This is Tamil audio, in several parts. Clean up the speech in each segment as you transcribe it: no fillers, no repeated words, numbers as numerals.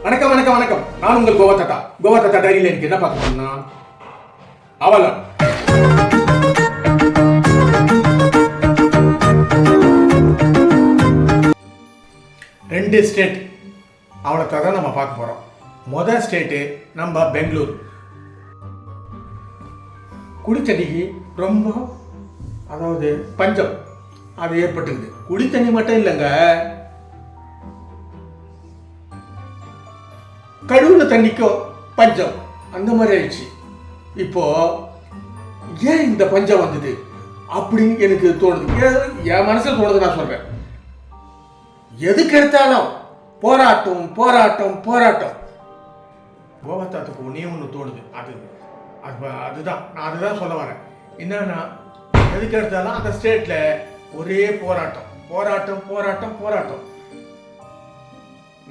வணக்கம் வணக்கம் வணக்கம். நான் உங்கள் கோவா தாத்தா. கோவா தாத்தா டைரியில் எனக்கு என்ன பார்க்கணும்னா அவலம். ரெண்டு ஸ்டேட் அவலத்தை தான் நம்ம பார்க்க போகிறோம். மொதல் ஸ்டேட்டு நம்ம பெங்களூர். குடித்தண்ணிக்கு ரொம்ப அதாவது பஞ்சம் அது ஏற்பட்டுக்குது. குடித்தண்ணி மட்டும் இல்லைங்க, கழுவுன தண்ணிக்கும் பஞ்சம் அந்த மாதிரி ஆயிடுச்சு. இப்போ ஏன் இந்த பஞ்சம் வந்தது அப்படின்னு எனக்கு தோணுது. என் மனசில் தோணுது, நான் சொல்றேன். எதுக்கு எடுத்தாலும் போராட்டம் போராட்டம் போராட்டம். கோவத்தாத்துக்கு ஒன்னே ஒன்று தோணுது, அதுதான் நான் அதுதான் சொல்ல வரேன். என்னன்னா எதுக்கு எடுத்தாலும் அந்த ஸ்டேட்ல ஒரே போராட்டம் போராட்டம் போராட்டம் போராட்டம்.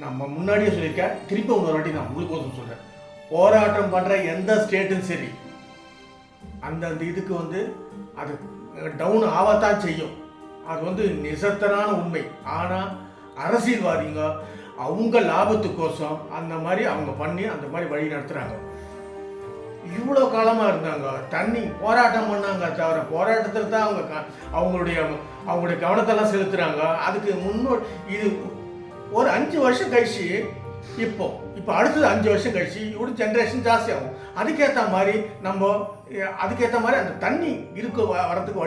நம்ம முன்னாடியே சொல்லியிருக்கேன், திருப்பி இன்னொரு வாட்டி நான் உங்களுக்கு சொல்றேன். போராட்டம் பண்ற எந்த ஸ்டேட்டும் சரி, அந்த இதுக்கு அது டவுன் ஆகத்தான் செய்யும். அது நிசத்தனான உண்மை. ஆனா அரசியல்வாதிங்க அவங்க லாபத்துக்கோசம் அந்த மாதிரி அவங்க பண்ணி அந்த மாதிரி வழி நடத்துறாங்க. இவ்வளோ காலமா இருந்தாங்க, தண்ணி போராட்டம் பண்ணாங்க, தவிர போராட்டத்தில் தான் அவங்களுடைய கவனத்தெல்லாம் செலுத்துறாங்க. அதுக்கு முன்னோடி இது ஒரு 5 வருஷம் கழிச்சு இப்போ அடுத்தது 5 வருஷம் கழிச்சு இவ்வளோ ஜென்ரேஷன் ஜாஸ்தி ஆகும். அதுக்கேற்ற மாதிரி அந்த தண்ணி வரத்துக்கு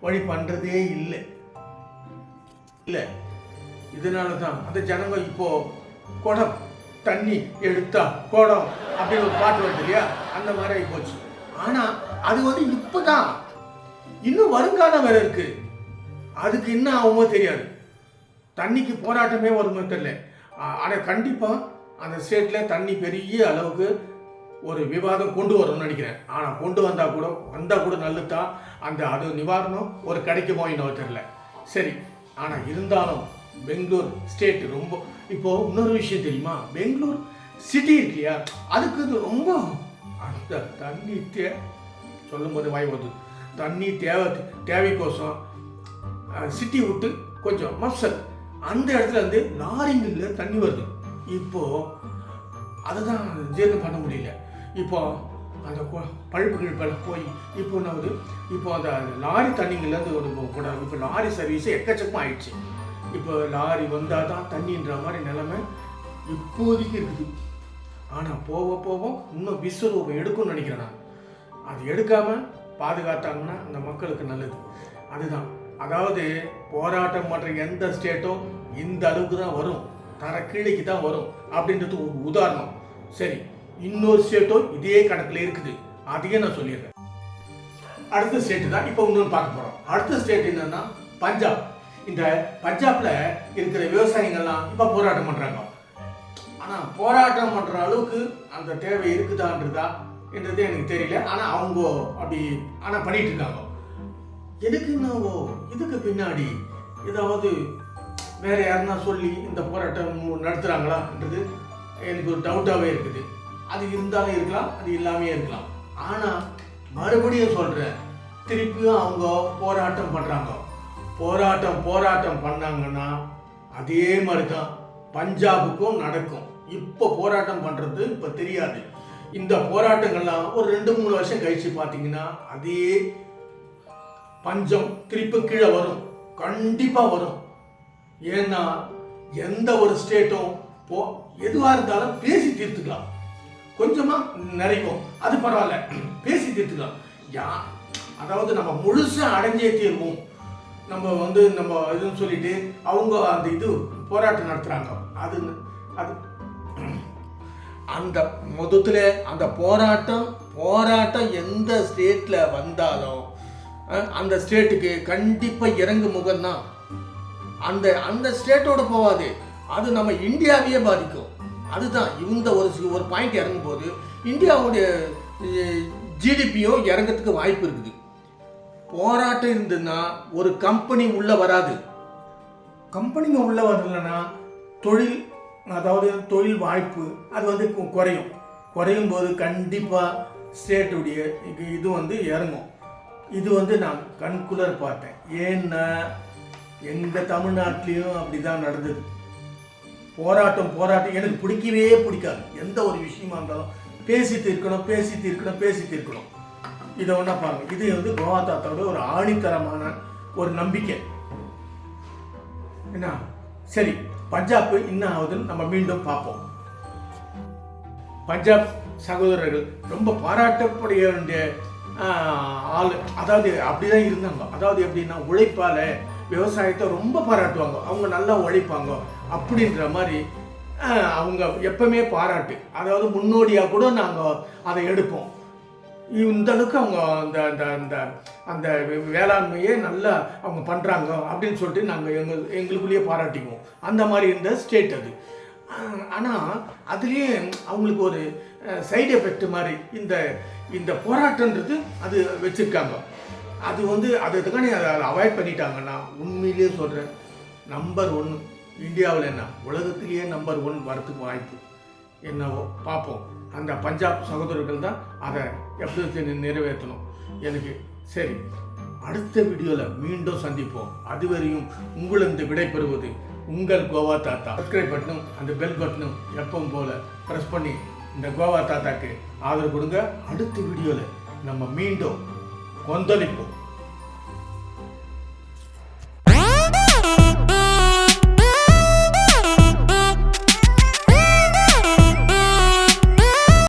வழி பண்ணுறதே இல்லை. இதனால தான் அந்த ஜனங்க இப்போ குடம் தண்ணி எடுத்தா குடம் அப்படின்னு ஒரு பாட்டு வருது இல்லையா, அந்த மாதிரி ஆகி போச்சு. ஆனால் அது இப்போதான், இன்னும் வருங்காலம் வேற இருக்கு. அதுக்கு இன்னும் ஆகுமோ தெரியாது. தண்ணிக்கு போராட்டமே வருமே தெரியல. ஆனால் கண்டிப்பாக அந்த ஸ்டேட்டில் தண்ணி பெரிய அளவுக்கு ஒரு விவாதம் கொண்டு வரும்னு நினைக்கிறேன். ஆனால் கொண்டு வந்தால் கூட நல்லதுதான். அது நிவாரணம் ஒரு கிடைக்குமோ இன்னும் தெரியல. சரி, ஆனால் இருந்தாலும் பெங்களூர் ஸ்டேட் ரொம்ப இப்போ இன்னொரு விஷயம் தெரியுமா, பெங்களூர் சிட்டி இருக்கு இல்லையா, அதுக்கு ரொம்ப அந்த தண்ணி சொல்லும் போது வாய் வருது. தண்ணி தேவைக்கோசம் சிட்டி விட்டு கொஞ்சம் மப்சல் அந்த இடத்துல லாரிங்களில் தண்ணி வருது. இப்போ அதுதான் ஜீரணம் பண்ண முடியல. இப்போ அந்த பழுப்புகள் போய் இப்போ அந்த லாரி தண்ணிங்கள்லேருந்து இப்போ லாரி சர்வீஸ் எக்கச்சக்கமாக ஆயிடுச்சு. இப்போ லாரி வந்தால் தான் தண்ணின்ற மாதிரி நிலைமை இப்போதைக்கு இருக்குது. ஆனால் போக இன்னும் விஸ்வரூபம் எடுக்கும்னு நினைக்கிறேன் நான். அது எடுக்காமல் பாதுகாத்தாங்கன்னா அந்த மக்களுக்கு நல்லது. அதுதான், அதாவது போராட்டம் பண்ணுற எந்த ஸ்டேட்டும் இந்த அளவுக்கு தான் வரும், தர கீழைக்கு தான் வரும் அப்படின்றது ஒரு உதாரணம். சரி, இன்னொரு ஸ்டேட்டும் இதே கணக்கில் இருக்குது, அதையே நான் சொல்லிடுறேன். அடுத்த ஸ்டேட்டு தான் இப்போ இன்னொன்று பார்க்க போகிறோம். அடுத்த ஸ்டேட் என்னன்னா பஞ்சாப். இந்த பஞ்சாப்ல இருக்கிற விவசாயிகள்லாம் இப்போ போராட்டம் பண்ணுறாங்க. ஆனால் போராட்டம் பண்ணுற அளவுக்கு அந்த தேவை இருக்குதான்றதா என்றது எனக்கு தெரியல. ஆனால் அவங்க ஆனால் பண்ணிட்டு இருக்காங்க. எதுக்குன்னாவோ இதுக்கு பின்னாடி ஏதாவது வேற யாருன்னா சொல்லி இந்த போராட்டம் நடத்துகிறாங்களான்றது எனக்கு ஒரு டவுட்டாகவே இருக்குது. அது இருந்தாலும் இருக்கலாம், அது இல்லாமே இருக்கலாம். ஆனால் மறுபடியும் சொல்கிறேன், திருப்பியும் அவங்க போராட்டம் பண்ணுறாங்க. போராட்டம் பண்ணாங்கன்னா அதே மாதிரி தான் பஞ்சாபுக்கும் நடக்கும். இப்போ போராட்டம் பண்ணுறது இப்போ தெரியாது. இந்த போராட்டங்கள்லாம் ஒரு 2-3 வருஷம் கழிச்சு பார்த்தீங்கன்னா அதே பஞ்சம் திருப்பி கீழே வரும், கண்டிப்பா வரும். ஏன்னா எந்த ஒரு ஸ்டேட்டும் எதுவாக இருந்தாலும் பேசி தீர்த்துக்கலாம். கொஞ்சமா நிறைக்கும், அது பரவாயில்ல, பேசி தீர்த்துக்கலாம். அதாவது நம்ம முழுசா அடைஞ்சே தீர்வோம் நம்ம நம்ம இதுன்னு சொல்லிட்டு அவங்க அந்த போராட்டம் நடத்துறாங்க. அது அந்த மொத்தத்துல அந்த போராட்டம் எந்த ஸ்டேட்ல வந்தாலும் அந்த ஸ்டேட்டுக்கு கண்டிப்பா இறங்கு முகம்தான். அந்த ஸ்டேட்டோட போகாது, அது நம்ம இந்தியாவையே பாதிக்கும். அதுதான் இந்த ஒரு பாயிண்ட் இறங்கும் போது இந்தியாவுடைய ஜிடிபியும் இறங்கிறதுக்கு வாய்ப்பு இருக்குது. போராட்டம் இருந்ததுன்னா ஒரு கம்பெனி உள்ள வராது. கம்பெனிங்க உள்ள வரலன்னா தொழில் வாய்ப்பு அது குறையும் போது கண்டிப்பா ஸ்டேட்டுடைய இது இறங்கும். இது நான் கண்குளர் பார்த்தேன். ஏன்னா எங்கள் தமிழ்நாட்டிலையும் அப்படி தான் நடந்தது. போராட்டம் எனக்கு பிடிக்கவே பிடிக்காது. எந்த ஒரு விஷயமா இருந்தாலும் பேசி தீர்க்கணும். இதை ஒன்றா பாருங்க. இது வந்து கோவா தாத்தாவோட ஒரு ஆணித்தரமான ஒரு நம்பிக்கை. என்ன சரி, பஞ்சாப் என்ன ஆகுதுன்னு நம்ம மீண்டும் பார்ப்போம். பஞ்சாப் சகோதரர்கள் ரொம்ப பாராட்டப்பட வேண்டிய ஆள். அதாவது அப்படிதான் இருந்தாங்க. அதாவது எப்படின்னா உழைப்பால விவசாயத்தை ரொம்ப பாராட்டுவாங்க. அவங்க நல்லா உழைப்பாங்க அப்படின்ற மாதிரி அவங்க எப்பவுமே பாராட்டு. அதாவது முன்னோடியாக கூட நாங்கள் அதை எடுப்போம். இந்த அளவுக்கு அவங்க அந்த அந்த அந்த அந்த வேளாண்மையே நல்லா அவங்க பண்ணுறாங்க அப்படின்னு சொல்லிட்டு நாங்கள் எங்களுக்குள்ளேயே பாராட்டிக்குவோம். அந்த மாதிரி இருந்த ஸ்டேட் அது. ஆனால் அதுலேயே அவங்களுக்கு ஒரு சைடு எஃபெக்ட் மாதிரி இந்த போராட்டன்றது அது வச்சுருக்காங்க. அது வந்து அதுக்கான அதை அவாய்ட் பண்ணிட்டாங்கன்னா உண்மையிலேயே சொல்கிறேன், நம்பர் 1 இந்தியாவில் என்ன உலகத்திலேயே நம்பர் 1 வரத்துக்கு வாய்ப்பு என்னவோ பார்ப்போம். அந்த பஞ்சாப் சகோதரர்கள் தான் அதை எப்படி நிறைவேற்றணும் எனக்கு. சரி, அடுத்த வீடியோவில் மீண்டும் சந்திப்போம். அதுவரையும் உங்களிருந்து விடைபெறுவது உங்கள் கோவா தாத்தா. சப்ஸ்கிரைப் பட்டனும் அந்த பெல் பட்டனும் எப்பவும் போல ப்ரெஸ் பண்ணி இந்த கோவா தாத்தாக்கு ஆதரவு கொடுங்க. அடுத்த வீடியோவில் நம்ம மீண்டும் கொந்தளிப்போம்.